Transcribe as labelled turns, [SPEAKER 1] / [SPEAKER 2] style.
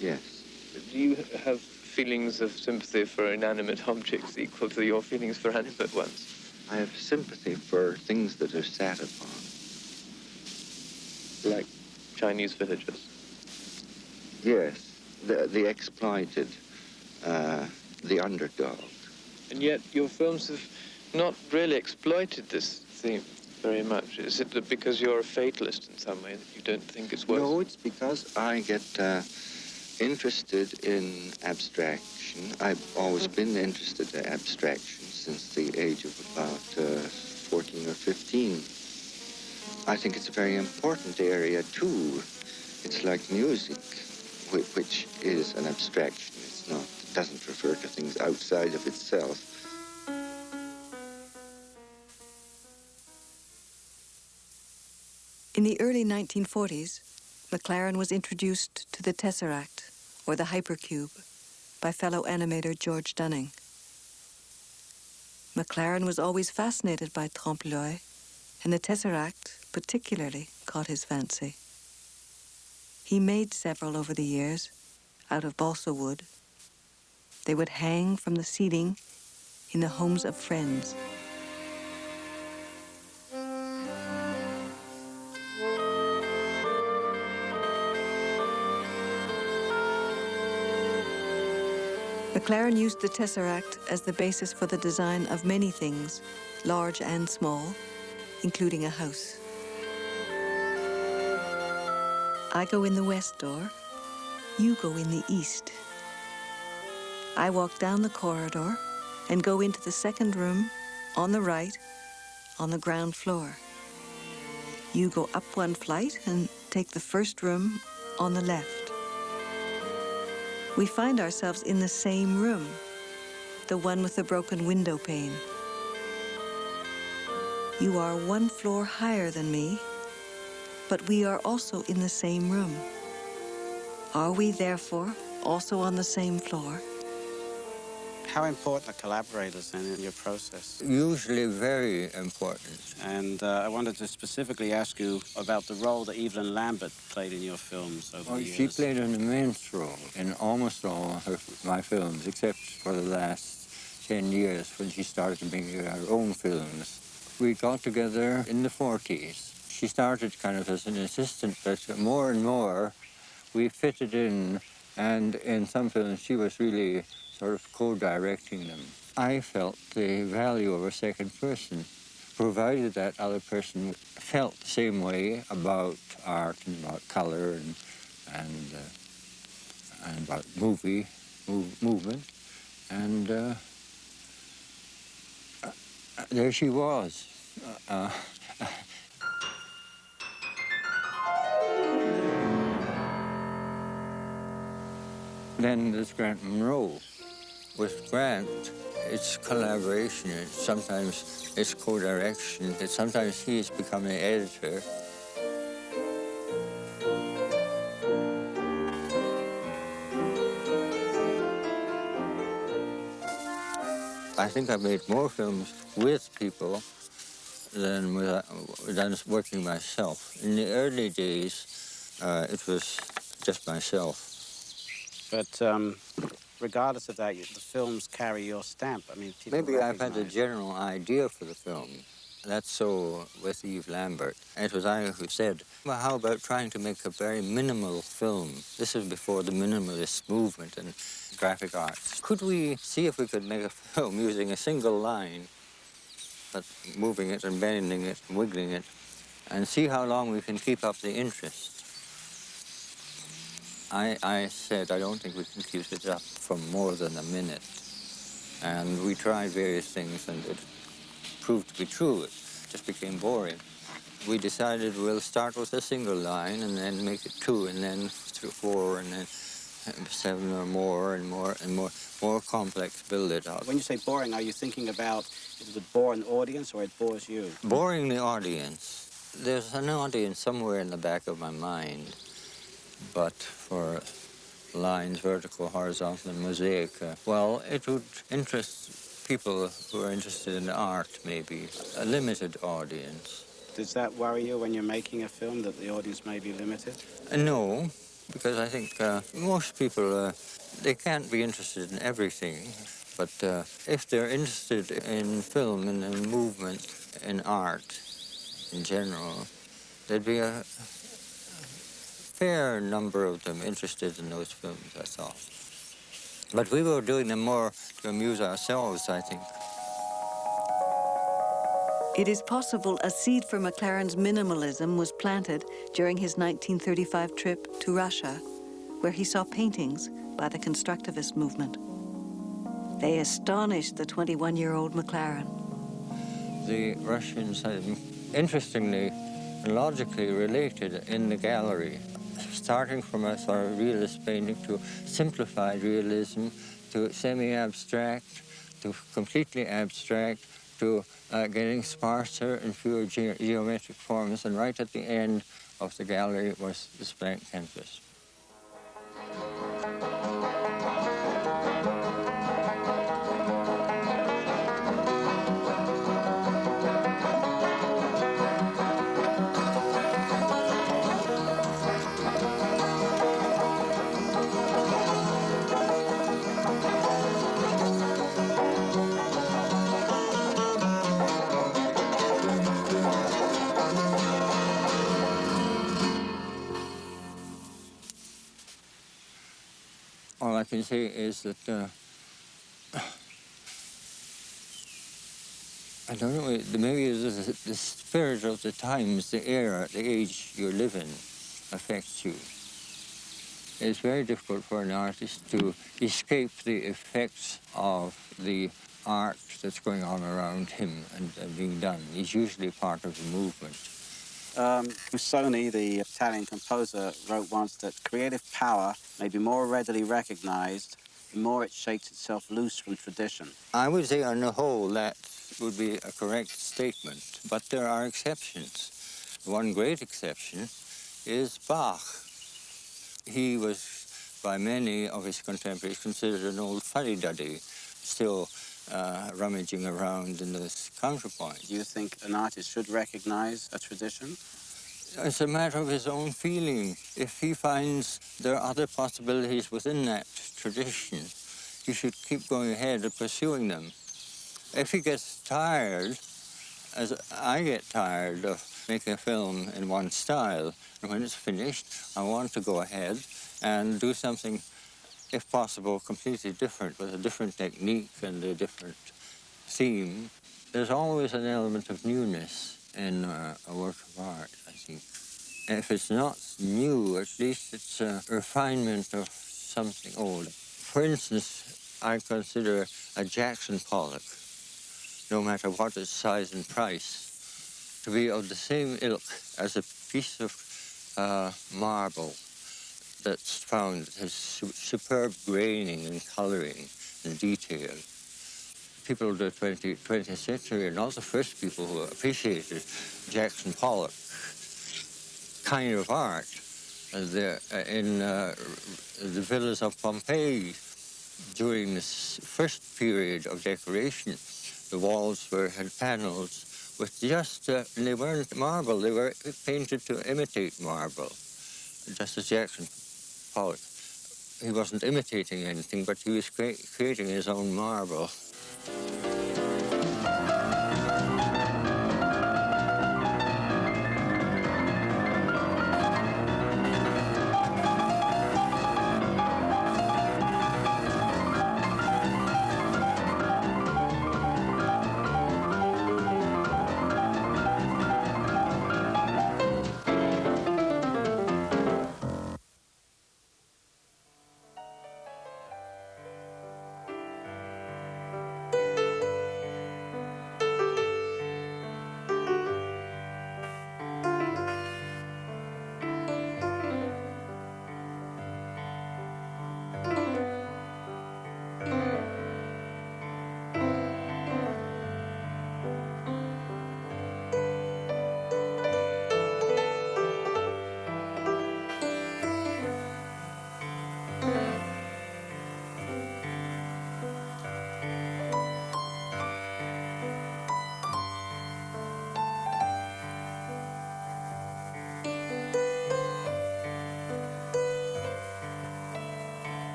[SPEAKER 1] Yes.
[SPEAKER 2] Do you have feelings of sympathy for inanimate objects equal to your feelings for animate ones?
[SPEAKER 1] I have sympathy for things that are sat upon. Like
[SPEAKER 2] Chinese villagers.
[SPEAKER 1] Yes, the exploited, the underdog.
[SPEAKER 2] And yet your films have not really exploited this theme very much. Is it because you're a fatalist in some way that you don't think it's worth?
[SPEAKER 1] No, it's because I get interested in abstraction. I've always been interested in abstraction since the age of about 14 or 15. I think it's a very important area, too. It's like music, which is an abstraction. It doesn't refer to things outside of itself.
[SPEAKER 3] In the early 1940s, McLaren was introduced to the tesseract, or the hypercube, by fellow animator George Dunning. McLaren was always fascinated by trompe-l'oeil, and the tesseract particularly caught his fancy. He made several over the years, out of balsa wood. They would hang from the ceiling in the homes of friends. McLaren used the tesseract as the basis for the design of many things, large and small, including a house. I go in the west door, you go in the east. I walk down the corridor and go into the second room, on the right, on the ground floor. You go up one flight and take the first room on the left. We find ourselves in the same room, the one with the broken window pane. You are one floor higher than me, but we are also in the same room. Are we, therefore, also on the same floor?
[SPEAKER 4] How important are collaborators then in your process?
[SPEAKER 5] Usually very important.
[SPEAKER 4] And I wanted to specifically ask you about the role that Evelyn Lambert played in your films over the years.
[SPEAKER 5] She played an immense role in almost all my films, except for the last 10 years when she started making her own films. We got together in the 40s. She started kind of as an assistant, but more and more we fitted in, and in some films she was really sort of co-directing them. I felt the value of a second person, provided that other person felt the same way about art and about color and about movement. And there she was. Then there's Grant Monroe. With Grant, it's collaboration. Sometimes it's co-direction. Sometimes he's becoming editor. I think I've made more films with people than working myself. In the early days, it was just myself.
[SPEAKER 4] But regardless of that, the films carry your stamp. I mean, people
[SPEAKER 5] Maybe I've had a
[SPEAKER 4] recognize.
[SPEAKER 5] general idea for the film. That's so with Eve Lambert. It was I who said, well, how about trying to make a very minimal film? This is before the minimalist movement and graphic arts. Could we see if we could make a film using a single line, but moving it and bending it and wiggling it, and see how long we can keep up the interest? I said, I don't think we can keep it up for more than a minute. And we tried various things, and it proved to be true. It just became boring. We decided we'll start with a single line, and then make it 2, and then 4, and then 7 or more, and more complex, build it up.
[SPEAKER 4] When you say boring, are you thinking about it would bore an audience or it bores you?
[SPEAKER 5] Boring the audience. There's an audience somewhere in the back of my mind. But for lines, vertical, horizontal, and mosaic, well, it would interest people who are interested in art, maybe, a limited audience.
[SPEAKER 4] Does that worry you when you're making a film, that the audience may be limited?
[SPEAKER 5] No, because I think most people, they can't be interested in everything. But if they're interested in film and in movement and art in general, there'd be a fair number of them interested in those films, I thought. But we were doing them more to amuse ourselves, I think.
[SPEAKER 3] It is possible a seed for McLaren's minimalism was planted during his 1935 trip to Russia, where he saw paintings by the constructivist movement. They astonished the 21-year-old McLaren.
[SPEAKER 5] The Russians had, interestingly and logically related in the gallery, starting from a sort of realist painting to simplified realism, to semi-abstract, to completely abstract, to getting sparser and fewer geometric forms, and right at the end of the gallery was this blank canvas. All I can say is that I don't know, maybe the spirit of the times, the era, the age you live in affects you. It's very difficult for an artist to escape the effects of the art that's going on around him and being done. He's usually part of the movement.
[SPEAKER 4] Musoni, the Italian composer, wrote once that creative power may be more readily recognized the more it shakes itself loose from tradition.
[SPEAKER 5] I would say on the whole that would be a correct statement, but there are exceptions. One great exception is Bach. He was, by many of his contemporaries, considered an old fuddy-duddy, still rummaging around in this counterpoint.
[SPEAKER 4] Do you think an artist should recognize a tradition?
[SPEAKER 5] It's a matter of his own feeling. If he finds there are other possibilities within that tradition, he should keep going ahead and pursuing them. If he gets tired, as I get tired of making a film in one style, and when it's finished, I want to go ahead and do something, if possible, completely different, with a different technique and a different theme. There's always an element of newness in a work of art, I think. And if it's not new, at least it's a refinement of something old. For instance, I consider a Jackson Pollock, no matter what its size and price, to be of the same ilk as a piece of marble that's found that has superb graining and coloring and detail. People of the 20th century are not the first people who appreciated Jackson Pollock kind of art. In the villas of Pompeii, during this first period of decoration, the walls had panels with just, they weren't marble, they were painted to imitate marble, just as Jackson Pollock. He wasn't imitating anything, but he was creating his own marble.